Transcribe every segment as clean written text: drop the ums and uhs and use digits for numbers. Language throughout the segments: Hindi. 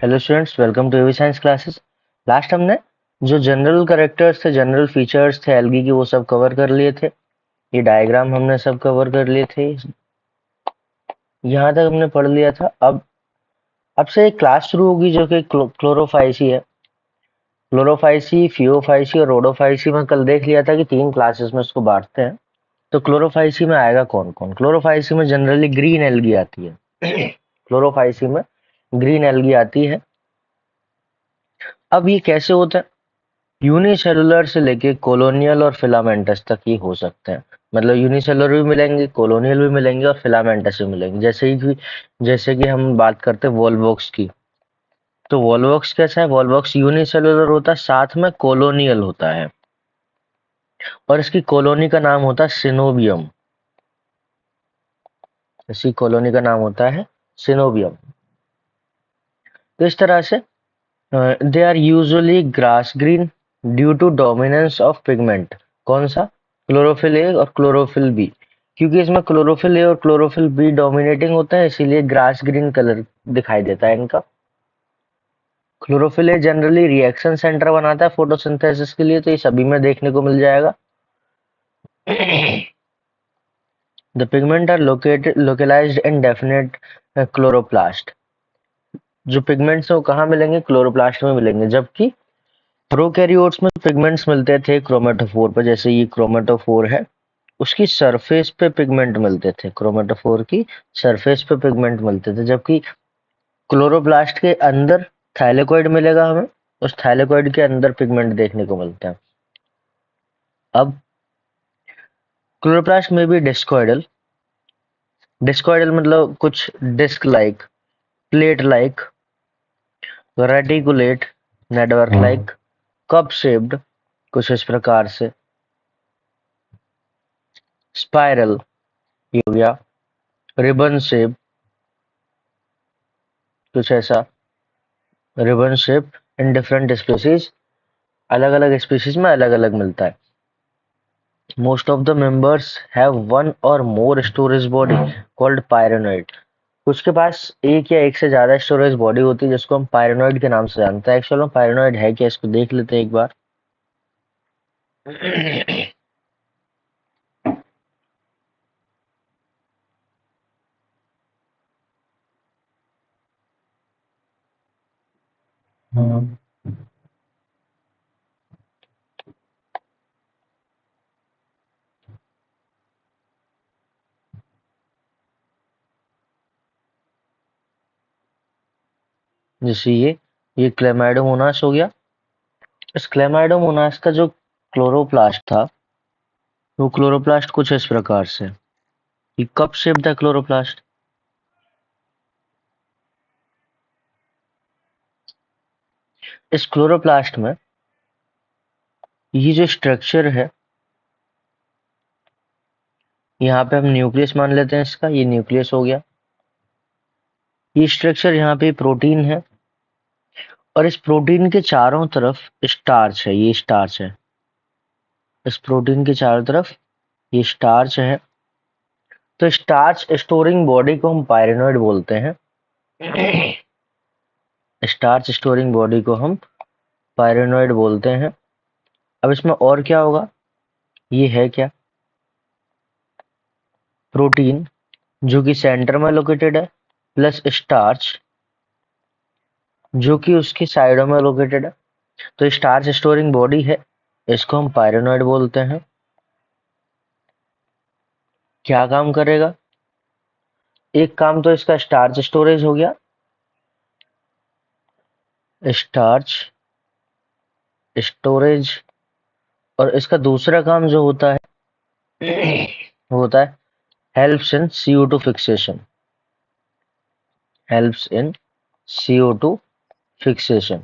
Hello students, welcome to AV science classes. Last हमने जो जनरल कैरेक्टर्स थे, जनरल फीचर्स थे एल्गी की, वो सब कवर कर लिए थे। ये डायग्राम हमने सब कवर कर लिए थे। यहाँ तक हमने पढ़ लिया था। अब से एक क्लास शुरू होगी जो कि क्लोरोफाइसी है। क्लोरोफाइसी, फियोफाइसी और रोडोफाइसी में कल देख लिया था कि 3 क्लासेस में इसको बांटते हैं। तो क्लोरोफाइसी में आएगा कौन कौन? क्लोरोफाइसी में जनरली ग्रीन एल्गी आती है। क्लोरोफाइसी में ग्रीन एल्गी आती है। अब ये कैसे होता है? यूनिसेलुलर से लेके कॉलोनियल और फिलामेंटस तक ये हो सकते हैं। मतलब यूनिसेलुलर भी मिलेंगे, कॉलोनियल भी मिलेंगे और फिलामेंटस भी मिलेंगे। जैसे कि हम बात करते हैं वॉलवॉक्स की। तो वॉलवॉक्स कैसा है? वॉलवॉक्स यूनिसेलुलर होता है, साथ में कॉलोनियल होता है, और इसकी कॉलोनी का नाम होता है सिनोबियम। इसकी कॉलोनी का नाम होता है सिनोबियम। तो इस तरह से they are usually grass green due to dominance of pigment. कौन सा? क्लोरोफिल ए और क्लोरोफिल बी। क्योंकि इसमें क्लोरोफिल ए और क्लोरोफिल बी डोमिनेटिंग होता है, इसीलिए ग्रास ग्रीन कलर दिखाई देता है इनका। Chlorophyll A generally reaction centre बनाता है फोटोसिंथेसिस के लिए, तो ये सभी में देखने को मिल जाएगा। The pigment are localised in definite chloroplast. जो पिगमेंट्स हैं वो कहाँ मिलेंगे? क्लोरोप्लास्ट में मिलेंगे। जबकि प्रोकैरियोट्स में पिगमेंट्स मिलते थे क्रोमेटोफोर पर, जैसे ये क्रोमेटोफोर है, उसकी सरफेस पे पिगमेंट मिलते थे। क्रोमेटोफोर की सरफेस पे पिगमेंट मिलते थे। जबकि क्लोरोप्लास्ट के अंदर थाइलेकोइड मिलेगा हमें, उस थाइलेकोइड के अंदर पिगमेंट देखने को मिलते हैं। अब क्लोरोप्लास्ट में भी डिस्कोइडल। डिस्कोइडल मतलब कुछ disc like, plate like, reticulate, network like, cup shaped, कुछ इस प्रकार से, स्पाइरल ये हो गया, रिबन शेप, कुछ ऐसा, ribbon shape in different species. अलग अलग स्पीसीज में अलग अलग मिलता है। Most of the members have one और मोर स्टोरेज बॉडी कॉल्ड पायरेनोइड। कुछ के पास एक या एक से ज्यादा स्टोरेज बॉडी होती है, जिसको हम पायरेनोइड के नाम से जानते हैं। एक्चुअली पायरेनोइड है क्या, इसको देख लेते हैं एक बार। जैसे ये क्लेमाइडोमोनास हो गया। इस क्लेमाइडोमोनास का जो क्लोरोप्लास्ट था, वो क्लोरोप्लास्ट कुछ इस प्रकार से, ये कप शेप्ड है क्लोरोप्लास्ट। इस क्लोरोप्लास्ट में ये जो स्ट्रक्चर है, यहाँ पे हम न्यूक्लियस मान लेते हैं इसका, ये न्यूक्लियस हो गया। ये स्ट्रक्चर यहाँ पे प्रोटीन है, और इस प्रोटीन के चारों तरफ स्टार्च है। ये स्टार्च है, इस प्रोटीन के चारों तरफ ये स्टार्च है। तो स्टार्च स्टोरिंग बॉडी को हम पायरेनोइड बोलते हैं। स्टार्च स्टोरिंग बॉडी को हम पायरेनोइड बोलते हैं। अब इसमें और क्या होगा? ये है क्या? प्रोटीन जो कि सेंटर में लोकेटेड है, प्लस स्टार्च जो कि उसकी साइडों में लोकेटेड है। तो स्टार्च स्टोरिंग बॉडी है, इसको हम पायरेनोइड बोलते हैं। क्या काम करेगा? एक काम तो इसका स्टार्च स्टोरेज हो गया, स्टार्च स्टोरेज। और इसका दूसरा काम जो होता है वो होता है helps in CO2 fixation. Helps in CO2 fixation.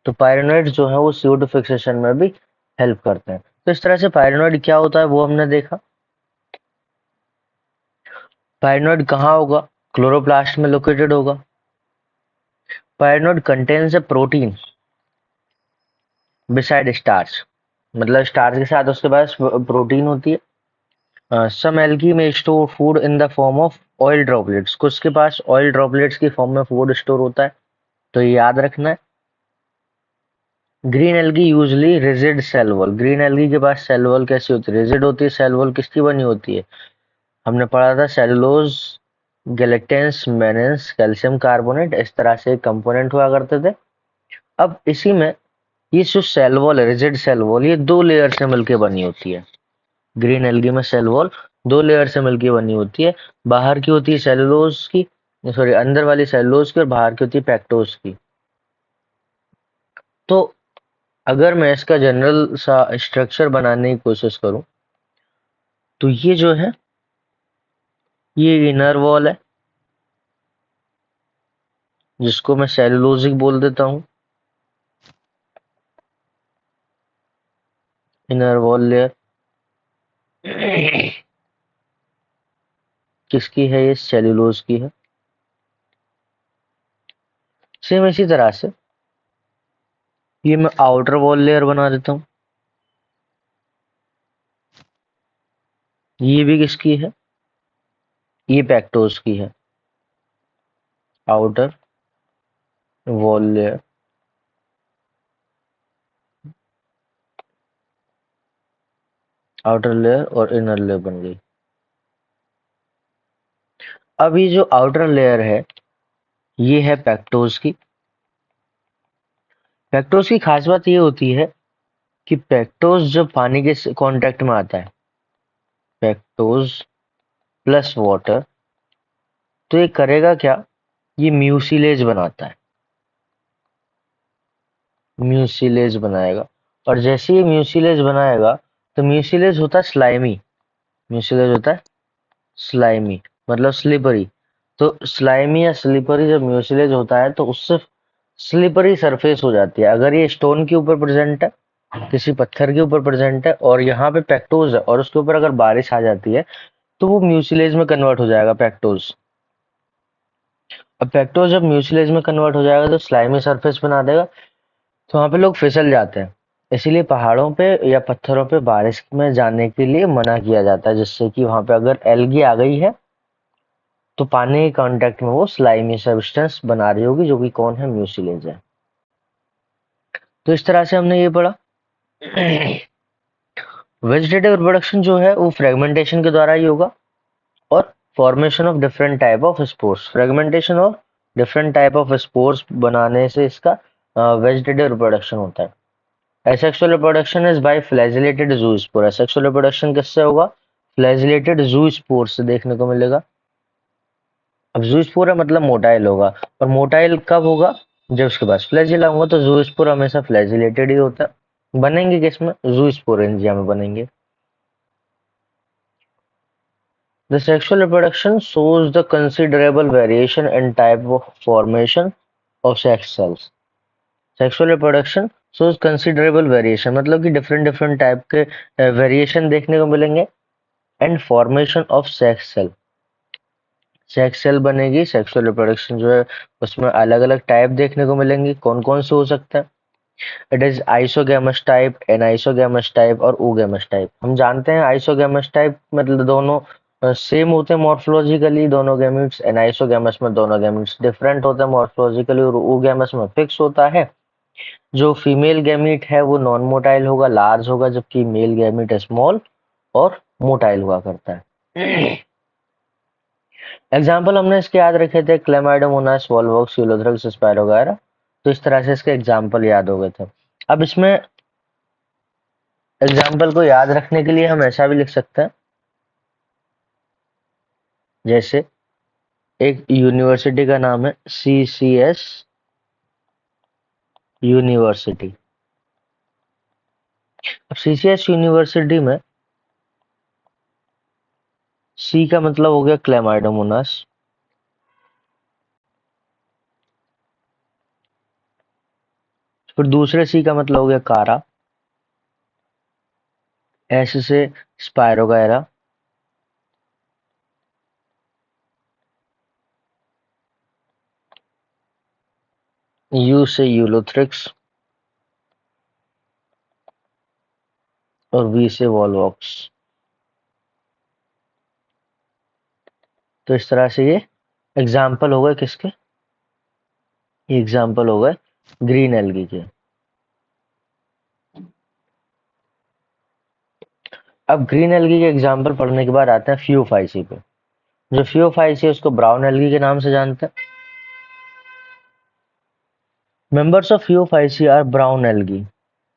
तो पायरेनोइड जो है वो CO2 फिक्सेशन में भी हेल्प करते हैं। तो इस तरह से पायरेनोइड क्या होता है वो हमने देखा। पायरेनोइड कहाँ होगा? क्लोरोप्लास्ट में लोकेटेड होगा। Pyrenoid contains a protein beside starch. मतलब स्टार्च के साथ उसके पास प्रोटीन होती है। सम एल्गी में store food in the form of oil droplets, कुछ के पास ऑयल ड्रॉपलेट्स की फॉर्म में फूड स्टोर होता है, तो ये याद रखना है। Green algae usually rigid cell wall, green algae के पास सेल वॉल कैसी होती है, रिजिड होती है। सेल वॉल किसकी बनी होती है, हमने पढ़ा था सेलुलोज, गेलेटेंस, मेनेंस, कैल्शियम कार्बोनेट, इस तरह से कंपोनेंट हुआ करते थे। अब इसी में ये जो सेल वॉल है, रिजिड सेल वॉल, ये दो लेयर से मिलकर बनी होती है। ग्रीन एल्गी में सेल वॉल दो लेयर से मिलकर बनी होती है। बाहर की होती है सेलुलोज की, सॉरी अंदर वाली सेलुलोज की, और बाहर की होती है पेक्टोज की। तो अगर मैं इसका जनरल सा स्ट्रक्चर बनाने की कोशिश करूं, तो ये जो है ये इनर वॉल है, जिसको मैं सेलुलोजिक बोल देता हूं। इनर वॉल लेयर किसकी है, ये सेल्यूलोज की है। सेम इसी तरह से ये मैं आउटर वॉल लेयर बना देता हूँ। ये भी किसकी है, ये पेक्टोज की है। Outer wall layer, outer layer और इनर लेयर बन गई। अब ये जो आउटर लेयर है, ये है पेक्टोज की। पेक्टोज की खास बात ये होती है कि पेक्टोज जब पानी के कांटेक्ट में आता है, पेक्टोज प्लस वाटर, तो ये करेगा क्या, ये म्यूसिलेज बनाता है, म्यूसिलेज बनाएगा। और जैसे ये म्यूसिलेज बनाएगा, तो म्यूसिलेज होता है स्लाइमी, म्यूसिलेज होता है स्लाइमी, मतलब स्लिपरी। तो स्लाइमी या स्लिपरी जब म्यूसिलेज होता है, तो उससे स्लिपरी सरफेस हो जाती है। अगर ये स्टोन के ऊपर प्रेजेंट है, किसी पत्थर के ऊपर प्रेजेंट है, और यहाँ पे पेक्टोज है, और उसके ऊपर अगर बारिश आ जाती है, तो वो म्यूसिलेज में कन्वर्ट हो जाएगा पेक्टोज। अब पेक्टोज जब म्यूसिलेज में कन्वर्ट हो जाएगा, तो स्लाइमी सरफेस बना देगा, तो वहां पे लोग फिसल जाते हैं। इसीलिए पहाड़ों पे या पत्थरों पे बारिश में जाने के लिए मना किया जाता है, जिससे कि वहां पे अगर एल्गी आ गई है, तो पानी के कांटेक्ट में वो स्लाइमी सब्सटेंस बना रही होगी, जो कि कौन है, म्यूसिलेज है। तो इस तरह से हमने ये पढ़ा। वेजिटेटिव रिप्रोडक्शन जो है वो फ्रेगमेंटेशन के द्वारा ही होगा, और formation of different type of spores, fragmentation और डिफरेंट टाइप ऑफ स्पोर्स बनाने से इसका वेजिटेटिव रिप्रोडक्शन होता है। Asexual reproduction is by flagellated zoospore, asexual reproduction किससे होगा, फ्लैजिलेटेड जूस्पोर से देखने को मिलेगा। अब जूस्पोर है मतलब मोटाइल होगा, और मोटाइल कब होगा, जब उसके पास फ्लैजिला होगा। तो जूस्पोर हमेशा फ्लैजिलेटेड ही होता है। बनेंगे किसमें, जूस्पोरेंजिया में बनेंगे। The sexual reproduction shows the considerable variation in type of formation of sex cells. Sexual reproduction shows considerable variation, मतलब कि डिफरेंट डिफरेंट टाइप के वेरिएशन देखने को मिलेंगे। And formation of sex cell, sex cell बनेगी, सेक्सुअल रिप्रोडक्शन जो है उसमें अलग अलग टाइप देखने को मिलेंगे। कौन कौन से हो सकता है, it is isogamous type, anisogamous type और oogamous टाइप। हम जानते हैं आइसोगैमस टाइप मतलब दोनों सेम होते हैं मॉर्फोलॉजिकली, दोनों गैमेट्स। एनाइसोगैमस में दोनों गैमेट्स डिफरेंट होते हैं मॉर्फोलॉजिकली, और oogamous में फिक्स होता है। जो फीमेल गैमीट है वो नॉन मोटाइल होगा, लार्ज होगा, जबकि मेल गैमीट स्मॉल और मोटाइल हुआ करता है। एग्जाम्पल हमने इसके याद रखे थे, क्लेमाइडोमोनास, वॉल्वॉक्स, यूलोथ्रक्स, स्पाइरो वगैरह। तो इस तरह से इसके एग्जाम्पल याद हो गए थे। अब इसमें एग्जाम्पल को याद रखने के लिए हम ऐसा भी लिख सकते हैं, जैसे एक यूनिवर्सिटी का नाम है CCS यूनिवर्सिटी। अब CCS यूनिवर्सिटी में सी का मतलब हो गया क्लेमाइडोमोनास, फिर दूसरे सी का मतलब हो गया कारा, एस से स्पायरोगायरा, यू से यूलोथ्रिक्स, और वी से वॉलवॉक्स। तो इस तरह से ये एग्जाम्पल हो गए किसके, ये एग्जाम्पल हो गए ग्रीन एल्गी के। अब ग्रीन एल्गी के एग्जाम्पल पढ़ने के बाद आते हैं फियोफाइसी पे। जो फियोफाइसी है उसको ब्राउन एल्गी के नाम से जानते हैं। Members of Phaeophyceae are brown algae.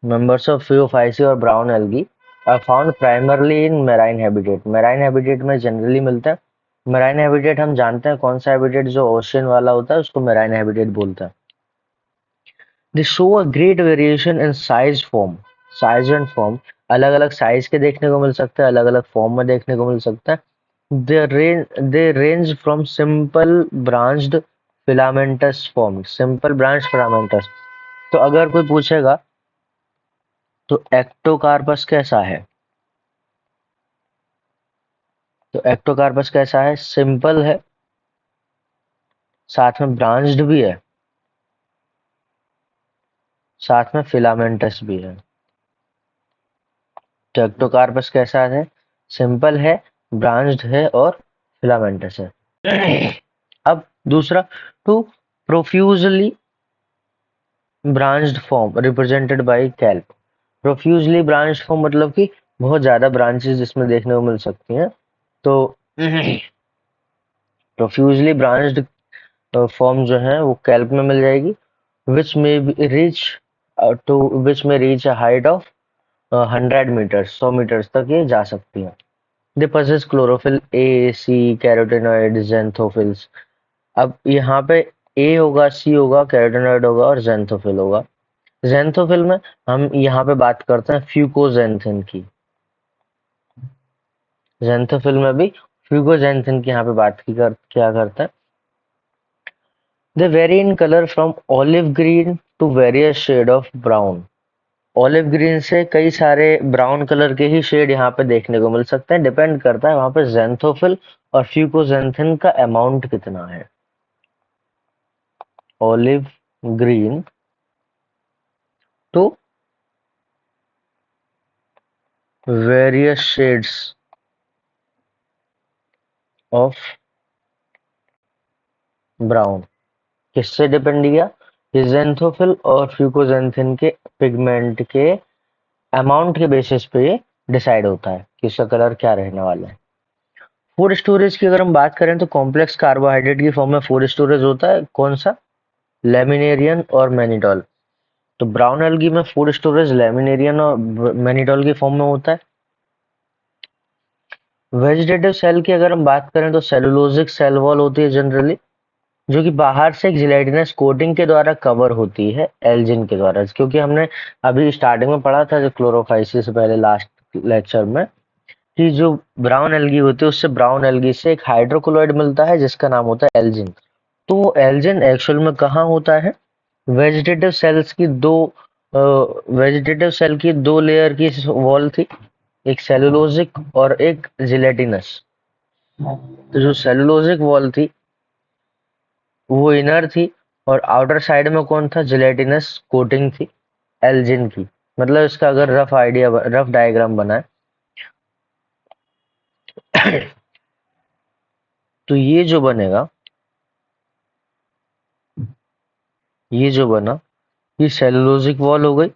Members of Phaeophyceae और brown algae are found primarily in marine habitat. Marine habitat में जनरली मिलता है। मैराइन हैबिटेट हम जानते हैं कौन सा हैबिटेट, जो ओशियन वाला होता है उसको मैराइन हैबिटेट बोलता है। दे show a great variation in size form. Size and form, अलग अलग साइज के देखने को मिल सकता है, अलग अलग फॉर्म में देखने को मिल सकता है। They range from simple branched filamentous form. Simple branch filamentous, तो अगर कोई पूछेगा तो एक्टोकार्पस कैसा है, तो एक्टोकार्पस कैसा है, सिंपल है, साथ में ब्रांच्ड भी है, साथ में फिलामेंटस भी है। तो एक्टोकार्पस कैसा है, सिंपल है, ब्रांच्ड है और फिलामेंटस है। अब दूसरा, two profusely branched form represented by kelp. Profusely branched form मतलब कि बहुत ज्यादा ब्रांचेस जिसमें देखने को मिल सकती हैं। तो प्रोफ्यूजली ब्रांच्ड फॉर्म जो है वो कैल्प में मिल जाएगी। which may reach to which may reach a height of 100 meters, 100 metres तक ये जा सकती है। दे possess chlorophyll A, C, carotenoid, xanthophylls। अब यहाँ पे A होगा, C होगा, कैरोटीनॉइड होगा और xanthophylls होगा। xanthophylls में हम यहाँ पे बात करते हैं फ्यूकोजेंथिन की। xanthophylls में भी फ्यूकोजेंथिन की यहाँ पे बात क्या करते हैं। They vary in color from olive green to various shade of brown। Olive green से कई सारे ब्राउन कलर के ही शेड यहाँ पे देखने को मिल सकते हैं। डिपेंड करता है वहां पे ज़ैंथोफिल और फ्यूकोजेंथिन का अमाउंट कितना है। Olive green to various shades of brown, किससे डिपेंड किया, ज़ैंथोफिल और फ्यूकोजेंथिन के पिगमेंट के अमाउंट के बेसिस पे ये डिसाइड होता है कि इसका कलर क्या रहने वाला है। फूड स्टोरेज की अगर हम बात करें तो कॉम्प्लेक्स कार्बोहाइड्रेट की फॉर्म में फूड स्टोरेज होता है, कौन सा, लेमिनेरियन और मैनिटोल। तो ब्राउन एल्गी में फूड स्टोरेज लेमिनेरियन और मैनिटोल की फॉर्म में होता है। वेजिटेटिव सेल की अगर हम बात करें तो सेलुलोजिक सेल वॉल होती है जनरली, जो कि बाहर से एक जिलेटिनस कोटिंग के द्वारा कवर होती है एल्जिन के द्वारा। क्योंकि हमने अभी स्टार्टिंग में पढ़ा था जो क्लोरोफाइसिस से पहले लास्ट लेक्चर में, कि जो ब्राउन एल्गी होती है उससे ब्राउन एल्गी से एक हाइड्रोकोलोइड मिलता है जिसका नाम होता है एल्जिन। तो वो एल्जिन एक्चुअल में कहाँ होता है, वेजिटेटिव सेल्स की दो वेजिटेटिव सेल की दो लेयर की वॉल थी, एक सेलुलोजिक और एक जिलेटिनस। तो जो सेलुलोजिक वॉल थी वो इनर थी और आउटर साइड में कौन था, जिलेटिनस कोटिंग थी एल्जिन की। मतलब इसका अगर रफ डायग्राम बनाए तो ये जो बनेगा, ये जो बना ये सेलुलोजिक वॉल हो गई।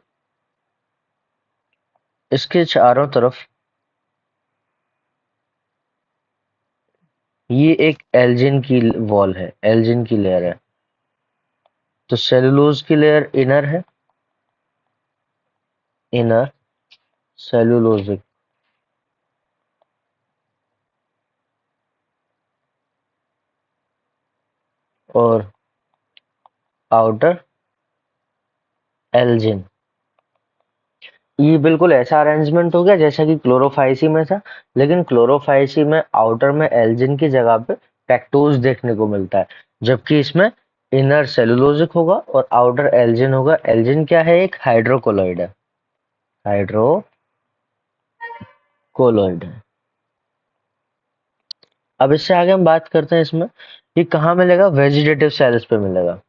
इसके चारों तरफ ये एक एल्जिन की वॉल है, एल्जिन की लेयर है। तो सेलुलोज की लेयर इनर है, इनर सेलुलोजिक, और आउटर एल्जिन। ये बिल्कुल ऐसा अरेंजमेंट हो गया जैसा कि क्लोरोफाइसी में था, लेकिन क्लोरोफाइसी में आउटर में एल्जिन की जगह पे पेक्टोज देखने को मिलता है, जबकि इसमें इनर सेलुलोजिक होगा और आउटर एल्जिन होगा। एल्जिन क्या है, एक हाइड्रोकोलोइड है, हाइड्रोकोलोइड है। अब इससे आगे हम बात करते हैं इसमें ये कहाँ मिलेगा, वेजिटेटिव सेल्स पे मिलेगा।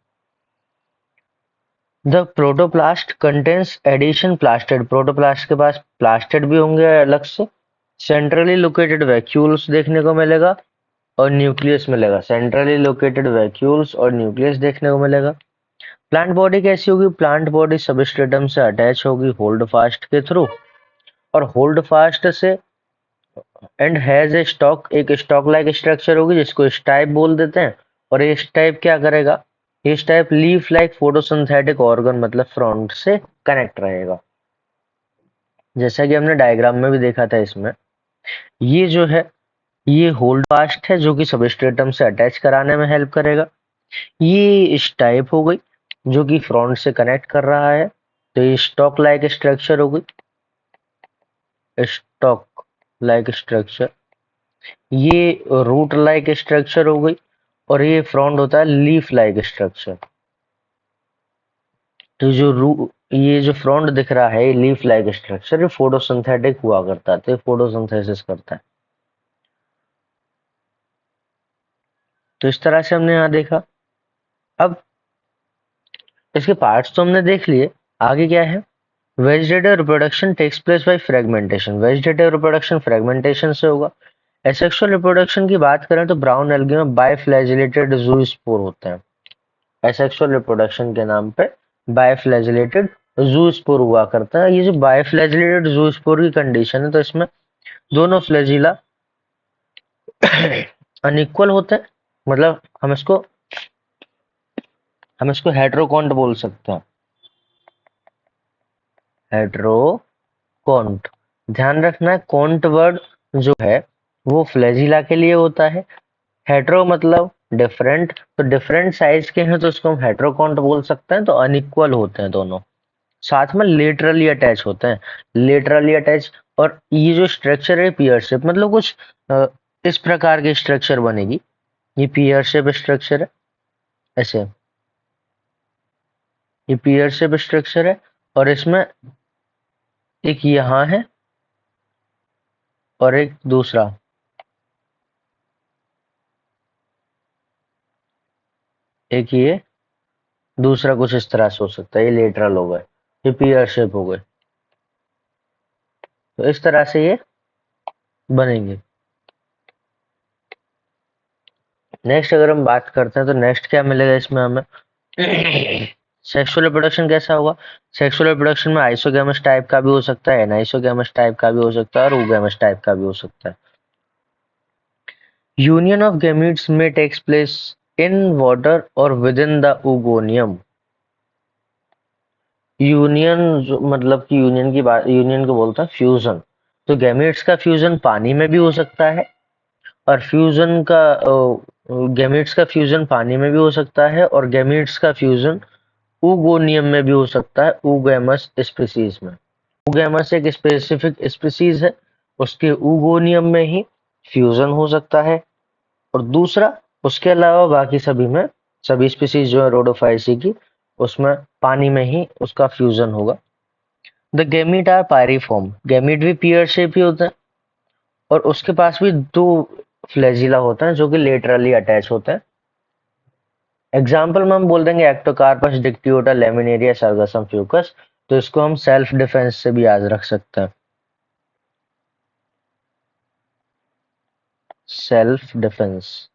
The protoplast contains addition plastid. Protoplast के पास प्लास्टिड भी होंगे अलग से। सेंट्रली लोकेटेड वैक्यूल्स देखने को मिलेगा और न्यूक्लियस मिलेगा। सेंट्रली लोकेटेड वैक्यूल्स और न्यूक्लियस देखने को मिलेगा। प्लांट बॉडी कैसी होगी? प्लांट बॉडी सबस्ट्रेटम से अटैच होगी होल्ड फास्ट के थ्रू, और होल्ड फास्ट से एंड हैज ए स्टॉक, एक स्टॉक लाइक स्ट्रक्चर होगी जिसको स्टाइप बोल देते हैं। और ये स्टाइप क्या करेगा? ये stipe leaf like photosynthetic organ मतलब फ्रंट से कनेक्ट रहेगा, जैसा कि हमने डायग्राम में भी देखा था। इसमें ये जो है ये होल्ड फास्ट है जो कि सबस्ट्रेटम से अटैच कराने में हेल्प करेगा। ये स्टाइप हो गई जो कि फ्रंट से कनेक्ट कर रहा है, तो ये स्टॉक लाइक स्ट्रक्चर हो गई, स्टॉक लाइक स्ट्रक्चर। ये रूट लाइक स्ट्रक्चर हो गई, और ये फ्रंट होता है लीफ लाइक स्ट्रक्चर। तो ये जो फ्रंट दिख रहा है ये लीफ लाइक स्ट्रक्चर, ये फोटोसिंथेटिक हुआ करता है, तो ये फोटोसिंथेसिस करता है। तो इस तरह से हमने यहाँ देखा। अब इसके पार्ट्स तो हमने देख लिए, आगे क्या है? Vegetative reproduction takes place by fragmentation. Vegetative reproduction fragmentation से होगा। एसेक्सुअल रिप्रोडक्शन की बात करें तो ब्राउन एल्गी में बाइफ्लैजिलेटेड ज़ूस्पोर होते हैं। एसेक्सुअल रिप्रोडक्शन के नाम पे बाइफ्लैजिलेटेड ज़ूस्पोर हुआ करता है। ये जो बाइफ्लैजिलेटेड ज़ूस्पोर की कंडीशन है, तो इसमें दोनों फ्लैजिला अनइक्वल होते हैं, मतलब हम इसको हेटेरोकॉन्ट बोल सकते हैं। हेटेरोकॉन्ट, ध्यान रखना है कॉन्ट वर्ड जो है वो फ्लैजिला के लिए होता है। हेटेरो मतलब डिफरेंट, तो डिफरेंट साइज के हैं तो उसको हम हेटेरोकॉन्ट बोल सकते हैं। तो अनइक्वल होते हैं दोनों, साथ में लेटरली अटैच होते हैं, लेटरली अटैच। और ये जो स्ट्रक्चर है पियर शेप, मतलब कुछ इस प्रकार की स्ट्रक्चर बनेगी। ये पियर शेप स्ट्रक्चर है, ऐसे ये पियर शेप स्ट्रक्चर है, और इसमें एक यहाँ है और एक दूसरा, एक ये दूसरा कुछ इस तरह से हो सकता है। ये लेटरल हो गए, ये पियर शेप हो गए, तो इस तरह से ये बनेंगे। नेक्स्ट अगर हम बात करते हैं तो नेक्स्ट क्या मिलेगा इसमें हमें? सेक्सुअल रिप्रोडक्शन कैसा होगा? सेक्सुअल रिप्रोडक्शन में आइसोगैमस टाइप का भी हो सकता है, एनाइसोगैमस टाइप का भी हो सकता है, और oogamous टाइप का भी हो सकता है। यूनियन ऑफ गैमीट्स में टेक्स प्लेस इन वाटर और विद इन द oogoनियम। यूनियन मतलब कि यूनियन की बात, यूनियन को बोलता है फ्यूजन। तो गैमीट्स का फ्यूजन पानी में भी हो सकता है, और गैमीट्स का फ्यूजन पानी में भी हो सकता है, और गैमीट्स का फ्यूजन oogoनियम में भी हो सकता है, oogamous स्पीसीज में। oogamous एक स्पेसिफिक स्पीसीज है, उसके oogoनियम में ही फ्यूजन हो सकता है। और दूसरा, उसके अलावा बाकी सभी में, सभी स्पीसीज जो है रोडोफाइसी की, उसमें पानी में ही उसका फ्यूजन होगा। द गैमीट आर पायरिफॉर्म, गैमीट भी पियर शेप ही होते हैं, और उसके पास भी दो फ्लैजिला होते हैं जो कि लेटरली अटैच होते हैं। एग्जाम्पल में हम बोल देंगे एक्टोकार्पस, डिक्टियोटा, लेमिनेरिया, सर्गसम, फ्यूकस। तो इसको हम सेल्फ डिफेंस से भी याद रख सकते हैं, सेल्फ डिफेंस।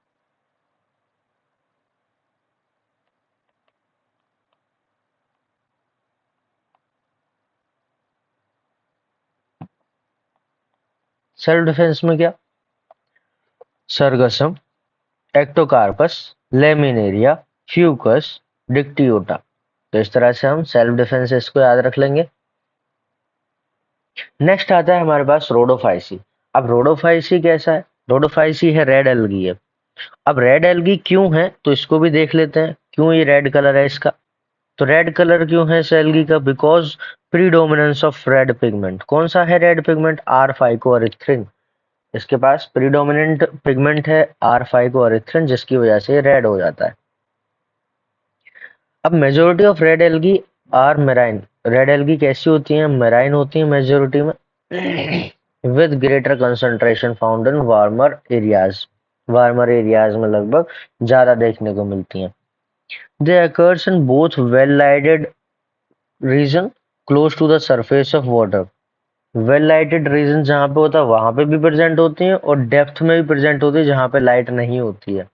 सेल्फ डिफेंस में क्या? सर्गसम, एक्टोकार्पस, लेमिनेरिया, फ्यूकस, डिक्टियोटा। तो इस तरह से हम सेल्फ डिफेंस इसको याद रख लेंगे। नेक्स्ट आता है हमारे पास रोडोफाइसी। अब रोडोफाइसी कैसा है? रोडोफाइसी है रेड एल्गी है। अब रेड एल्गी क्यों है तो इसको भी देख लेते हैं, क्यों ये रेड कलर है इसका। तो रेड कलर क्यों है इस एल्गी का? Because predominance of red pigment. कौन सा है रेड पिगमेंट? R phycoerythrin. इसके पास प्रीडोमिनेंट पिगमेंट है आर फाइकोएरिथ्रिन, जिसकी वजह से रेड हो जाता है। अब majority of red algae are marine. Red algae कैसी होती हैं? मेराइन होती हैं मेजोरिटी में, with greater concentration found in warmer areas. Warmer areas में लगभग ज्यादा देखने को मिलती हैं। They occur in both well lighted reason close to the surface of water. Well lighted region जहाँ पे होता है वहां पे भी प्रेजेंट होती हैं और डेप्थ में भी प्रेजेंट होती है जहाँ पे लाइट नहीं होती है,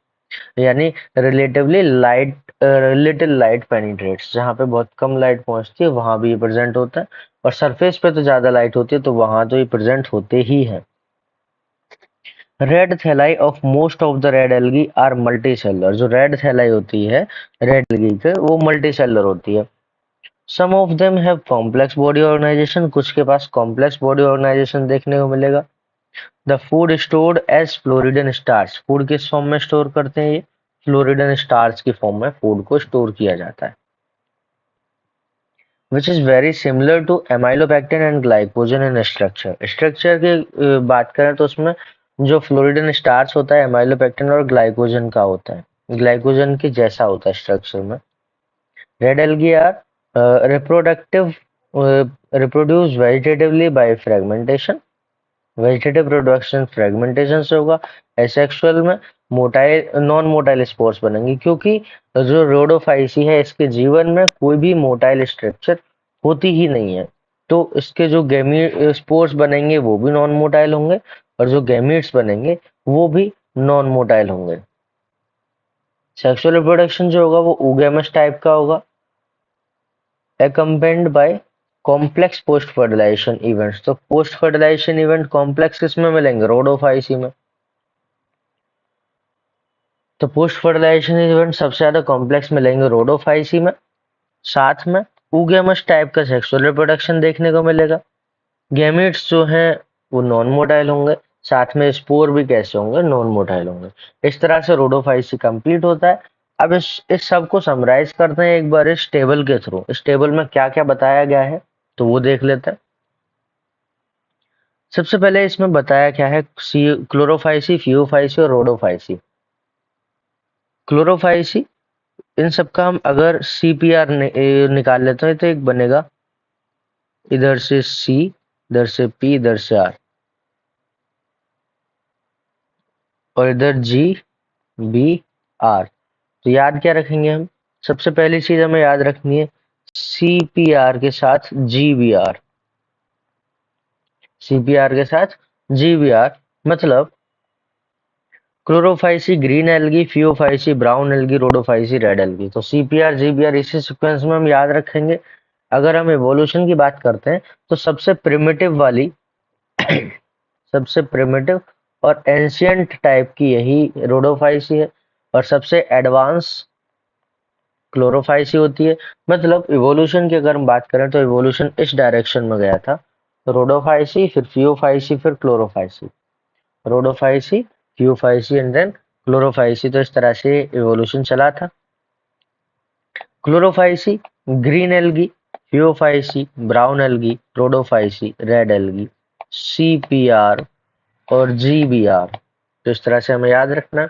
यानी relatively light, little light penetrates, जहाँ पे बहुत कम लाइट पहुंचती है वहां भी ये प्रेजेंट होता है, और सरफेस पे तो ज्यादा लाइट होती है तो वहां तो ये प्रेजेंट होते ही है। Red thalli of most of the red algae are multicellular, जो रेड थैलाई होती है रेड एल्गी के वो मल्टी सेलर होती है। Some of them have complex body organisation, कुछ के पास कॉम्प्लेक्स बॉडी ऑर्गेनाइजेशन देखने को मिलेगा। The food stored as floridean starch, food किस फॉर्म में स्टोर करते हैं ये, फ्लोरिडन स्टार्च की फॉर्म में फूड को स्टोर किया जाता है। Which is very similar to amylopectin and glycogen in structure, structure की बात करें तो उसमें जो फ्लोरिडन स्टार्च होता है एमाइलोपेक्टिन और ग्लाइकोजन का होता है, ग्लाइकोजन के जैसा होता है स्ट्रक्चर में। Red algae are reproductive, reproduce vegetatively by fragmentation, vegetative production fragmentation से होगा। एसेक्सुअल में मोटाइल नॉन मोटाइल स्पोर्स बनेंगे, क्योंकि जो रोडोफाइसी है इसके जीवन में कोई भी मोटाइल स्ट्रक्चर होती ही नहीं है, तो इसके जो गैमी स्पोर्स बनेंगे वो भी नॉन मोटाइल होंगे और जो गैमीट्स बनेंगे वो भी नॉन मोटाइल होंगे। सेक्सुअल रिप्रोडक्शन जो होगा वो oogamous टाइप का होगा, accompanied by complex post fertilization events, तो पोस्ट फर्टिलाइजेशन इवेंट कॉम्प्लेक्स किसमें मिलेंगे, रोडोफाइसी में। तो पोस्ट फर्टिलाइजेशन इवेंट सबसे ज्यादा कॉम्प्लेक्स मिलेंगे रोडोफाइसी में, साथ में oogamous टाइप का सेक्सुअल रिप्रोडक्शन देखने को मिलेगा। गैमेट्स जो हैं वो नॉन मोटाइल होंगे, साथ में स्पोर भी कैसे होंगे, नॉन मोटाइल होंगे। इस तरह से रोडोफाइसी कंप्लीट होता है। अब इस सब को समराइज करते हैं एक बार इस टेबल के थ्रू, इस टेबल में क्या क्या बताया गया है तो वो देख लेते हैं। सबसे पहले इसमें बताया क्या है, क्लोरोफाइसी, फियोफाइसी और रोडोफाइसी। क्लोरोफाइसी, इन सबका हम अगर CPR निकाल लेते हैं तो एक बनेगा, इधर से C, इधर से P, इधर से R, और इधर GBR। तो याद क्या रखेंगे हम, सबसे पहली चीज हमें याद रखनी है CPR के साथ GBR, CPR के साथ GBR, मतलब Chlorophyceae green algae, Phaeophyceae brown algae, Rhodophyceae red algae. तो CPR GBR इसी सीक्वेंस में हम याद रखेंगे। अगर हम एवोल्यूशन की बात करते हैं तो सबसे प्रिमिटिव वाली सबसे प्रिमिटिव और एंशियंट टाइप की यही रोडोफाइसी है, और सबसे एडवांस क्लोरोफाइसी होती है। मतलब इवोल्यूशन की अगर हम बात करें तो इवोल्यूशन इस डायरेक्शन में गया था, रोडोफाइसी फिर फियोफाइसी फिर Chlorophyceae, Rhodophyceae Phaeophyceae and then Chlorophyceae, तो इस तरह से इवोल्यूशन चला था। Chlorophyceae green algae, Phaeophyceae brown algae, Rhodophyceae red algae, CPR और GBR, तो इस तरह से हमें याद रखना।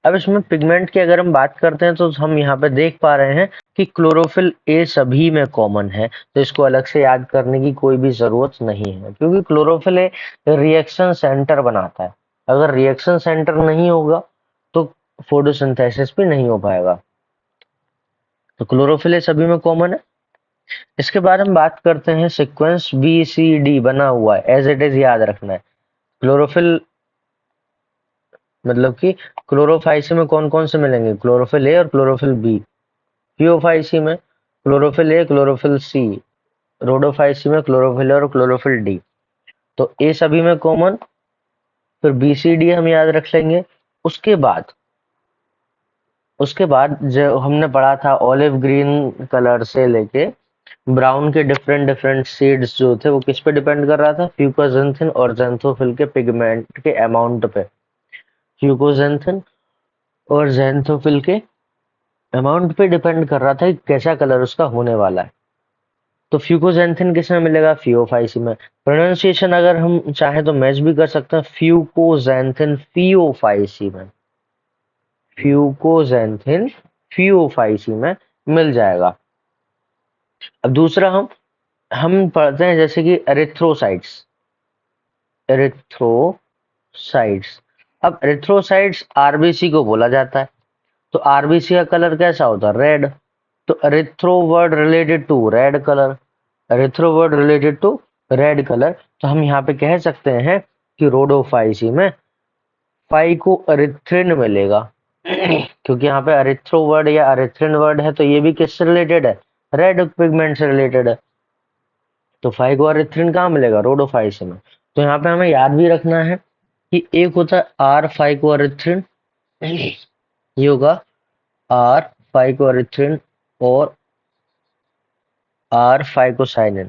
अब इसमें पिगमेंट की अगर हम बात करते हैं तो हम यहाँ पे देख पा रहे हैं कि क्लोरोफिल ए सभी में कॉमन है, तो इसको अलग से याद करने की कोई भी जरूरत नहीं है, क्योंकि क्लोरोफिल ए रिएक्शन सेंटर बनाता है। अगर रिएक्शन सेंटर नहीं होगा तो फोटोसिंथेसिस भी नहीं हो पाएगा, तो क्लोरोफिल ए सभी में कॉमन है। इसके बाद हम बात करते हैं सीक्वेंस BCD बना हुआ है, एज इट इज याद रखना है। क्लोरोफिल मतलब कि क्लोरोफाइसी में कौन कौन से मिलेंगे, क्लोरोफिल ए और क्लोरोफिल बी। फियोफाइसी में chlorophyll A, chlorophyll C. Rhodophyceae में क्लोरोफिल और क्लोरोफिल डी। तो ए सभी में कॉमन, फिर BCD हम याद रख लेंगे। उसके बाद जो हमने पढ़ा था ऑलिव ग्रीन कलर से लेके ब्राउन के डिफरेंट डिफरेंट शेड्स जो थे वो किस पे डिपेंड कर रहा था, फ्यूकोजेंथिन और जेंथोफिल के पिगमेंट के अमाउंट पे। फ्यूकोजेंथिन और जेंथोफिल के अमाउंट पे डिपेंड कर रहा था कि कैसा कलर उसका होने वाला है। तो फ्यूकोजेंथिन किसमें मिलेगा, फियोफाइसी में। प्रोनाउंसिएशन अगर हम चाहें तो मैच भी कर सकते हैं, फ्यूकोजेंथिन फियोफाइसी में, फ्यूकोजेंथिन फियोफाइसी में मिल जाएगा। अब दूसरा हम पढ़ते हैं जैसे कि एरिथ्रोसाइट्स, एरिथ्रोसाइट्स। अब एरिथ्रोसाइट्स RBC को बोला जाता है, तो RBC का कलर कैसा होता है, रेड। तो erythro word related to red colour, erythro word related to red colour, तो हम यहाँ पे कह सकते हैं कि रोडोफाइसी में फाइको अरिथ्रिन मिलेगा। क्योंकि यहाँ पे अरिथ्रो वर्ड या अरिथ्रिन वर्ड है, तो ये भी किससे रिलेटेड है? रेड पिगमेंट से रिलेटेड है। तो फाइको अरिथ्रिन कहाँ मिलेगा? रोडोफाइसी में। तो यहाँ पे हमें याद भी रखना है कि एक होता है आर फाइको अरिथ्रिन, ये होगा आर फाइको अरिथ्रिन और आर फाइकोसाइनिन,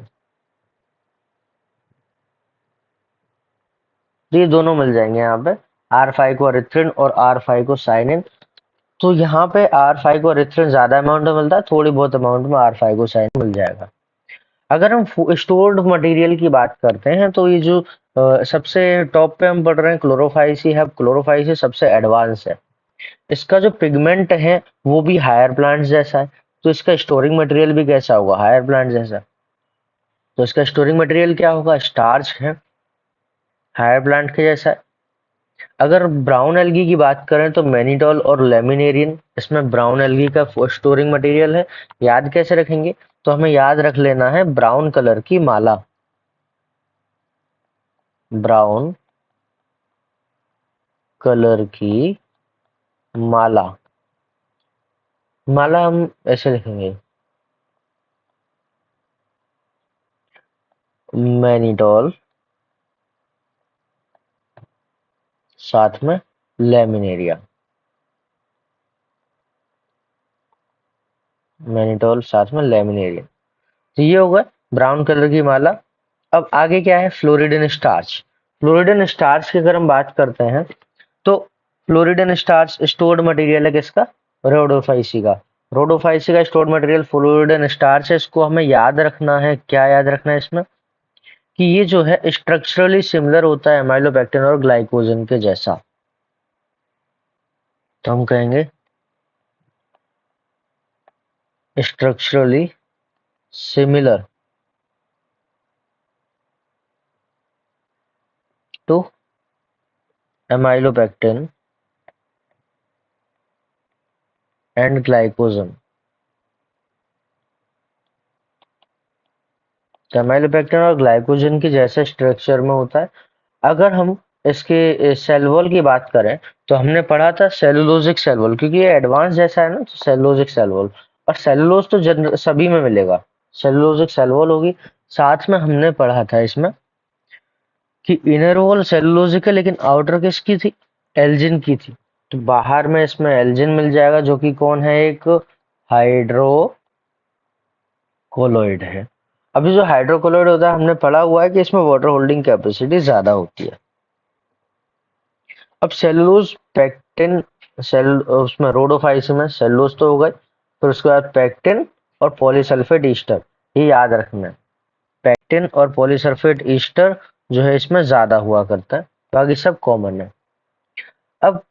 तो ये दोनों मिल जाएंगे यहाँ पे, आर फाइकोएरिथ्रिन और आर फाइकोसाइनिन। तो यहाँ पे आर फाइकोएरिथ्रिन ज्यादा अमाउंट में मिलता है, थोड़ी बहुत अमाउंट में आर फाइकोसाइनिन मिल जाएगा। अगर हम स्टोर्ड मटेरियल की बात करते हैं, तो ये जो सबसे टॉप पे हम पढ़ रहे हैं क्लोरोफाइसी है। क्लोरोफाइसी सबसे एडवांस है। इसका जो पिगमेंट है वो भी हायर प्लांट जैसा है, तो इसका स्टोरिंग मटेरियल भी कैसा होगा? हायर प्लांट जैसा। तो इसका स्टोरिंग मटेरियल क्या होगा? स्टार्च है, हायर प्लांट के जैसा है। अगर ब्राउन एल्गी की बात करें तो मैनिटोल और लेमिनेरियन इसमें ब्राउन एल्गी का स्टोरिंग मटेरियल है। याद कैसे रखेंगे? तो हमें याद रख लेना है ब्राउन कलर की माला, ब्राउन कलर की माला। माला हम ऐसे लिखेंगे, मैनिटोल साथ में लेमिनेरिया, मैनिटोल साथ में लेमिनेरिया। तो ये होगा ब्राउन कलर की माला। अब आगे क्या है? फ्लोरिडन स्टार्च। फ्लोरिडन स्टार्च की अगर हम बात करते हैं, तो फ्लोरिडन स्टार्च स्टोर्ड मटेरियल है किसका? रोडोफाइसी का। रोडोफाइसी का स्टोर्ड मटेरियल फ्लोरिडन स्टार्च है। इसको हमें याद रखना है, क्या याद रखना है इसमें? कि ये जो है स्ट्रक्चरली सिमिलर होता है एमाइलोपेक्टिन और ग्लाइकोजन के जैसा। तो हम कहेंगे structurally similar to amylopectin and glycogen. Amylopectin और ग्लाइकोजन के जैसे स्ट्रक्चर में होता है। अगर हम इसके सेल वॉल की बात करें, तो हमने पढ़ा था सेलुलोजिक सेल वॉल, क्योंकि ये एडवांस जैसा है ना, तो सेलुलोजिक सेल वॉल। और सेलुलोज तो सभी में मिलेगा, सेलुलोजिक सेल वॉल होगी। साथ में हमने पढ़ा था इसमें कि इनर वॉल सेलुलोजिक है, लेकिन आउटर किसकी थी? एल्जिन की थी। तो बाहर में इसमें एल्जिन मिल जाएगा, जो कि कौन है? एक हाइड्रोकोलोइड है। अभी जो हाइड्रोकोलोइड होता है, हमने पढ़ा हुआ है कि इसमें वाटर होल्डिंग कैपेसिटी ज्यादा होती है। अब सेलुलोज पेक्टिन, सेल उसमें रोडोफाइसी में सेलुलोज तो हो गए, फिर उसके बाद पेक्टिन और पॉलीसल्फेट ईस्टर, ये याद रखना है। पेक्टिन और पॉलीसल्फेट ईस्टर जो है इसमें ज्यादा हुआ करता है, बाकी सब कॉमन है। अब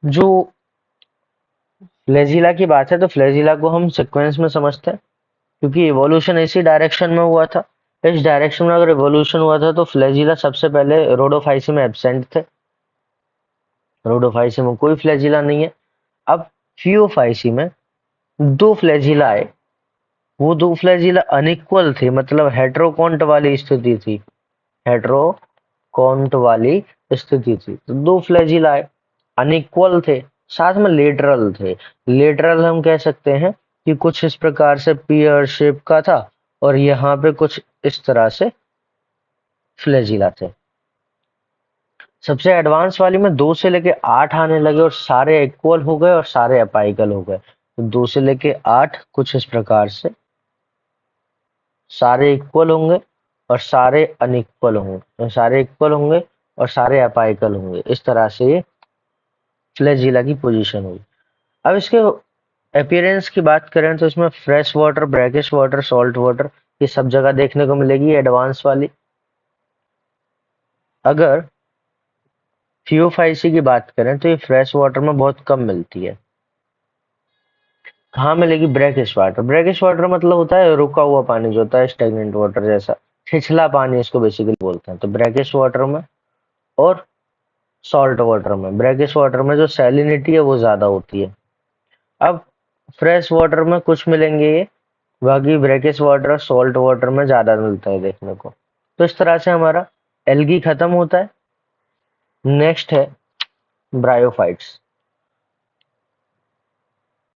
जो फ्लैजिला की बात है, तो फ्लैजिला को हम सीक्वेंस में समझते हैं, क्योंकि इवोल्यूशन इसी डायरेक्शन में हुआ था। इस डायरेक्शन में अगर इवोल्यूशन हुआ था, तो फ्लैजिला सबसे पहले रोडोफाइसी में एब्सेंट थे। रोडोफाइसी में कोई फ्लैजिला नहीं है। अब फियोफाइसी में दो फ्लैजिला आए, वो दो फ्लैजिला अनइक्वल थे, मतलब हेट्रोकॉन्ट वाली स्थिति थी, हेट्रोकॉन्ट वाली स्थिति थी। तो दो फ्लैजिला आए, अनइक्वल थे, साथ में लेटरल थे। लेटरल हम कह सकते हैं कि कुछ इस प्रकार से पियर शेप का था, और यहाँ पे कुछ इस तरह से फ्लैजिला थे। सबसे एडवांस वाली में 2 से लेके 8 आने लगे, और सारे इक्वल हो गए और सारे अपाइकल हो गए। तो 2 से लेके 8 कुछ इस प्रकार से, सारे इक्वल होंगे और सारे अनइक्वल होंगे, तो सारे इक्वल होंगे और सारे अपाइकल होंगे। इस तरह से ये फ्लैजिला की पोजीशन हुई। अब इसके अपीयरेंस की बात करें, तो इसमें fresh water, brackish water, salt water, ये सब जगह देखने को मिलेगी एडवांस वाली। अगर थियोफाइसी की बात करें, तो ये फ्रेश वाटर में बहुत कम मिलती है। कहाँ मिलेगी? Brackish water. ब्रैकिश वाटर मतलब होता है रुका हुआ पानी, जो होता है स्टेगनेंट वाटर जैसा, छिछला पानी इसको बेसिकली बोलते हैं। तो ब्रैकिश वाटर में और सॉल्ट वाटर में, ब्रैकिश वाटर में जो सैलिनिटी है वो ज्यादा होती है। अब फ्रेश वाटर में कुछ मिलेंगे ये, बाकी ब्रैकिश वाटर सॉल्ट वाटर में ज्यादा मिलता है देखने को। तो इस तरह से हमारा एल्गी खत्म होता है। नेक्स्ट है ब्रायोफाइट्स।